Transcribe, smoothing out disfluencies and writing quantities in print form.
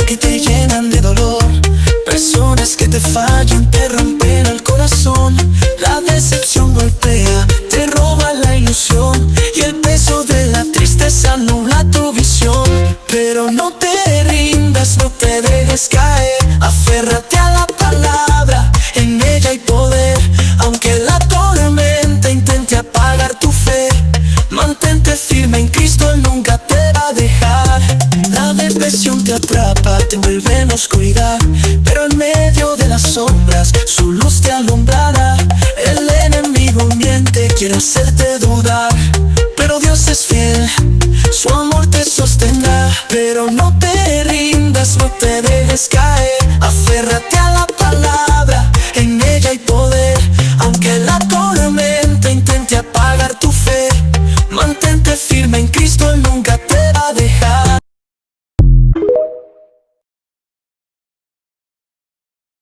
que te llenan de dolor, personas que te fallan, te rompen el corazón. La decepción golpea, te roba la ilusión, y el peso de la tristeza nubla tu visión. Pero no te rindas, no te dejes caer, aférrate a la palabra, en ella hay poder. Aunque la tormenta intente apagar tu fe, mantente firme en Cristo, Él nunca te va a dejar. La depresión te atrapa, te envuelve en oscuridad, pero en medio de las sombras su luz te alumbrará. El enemigo miente, quiere hacerte dudar, pero Dios es fiel, su amor te sostendrá. Pero no te rindas, no te dejes caer, aférrate a la palabra, en ella hay poder. Aunque la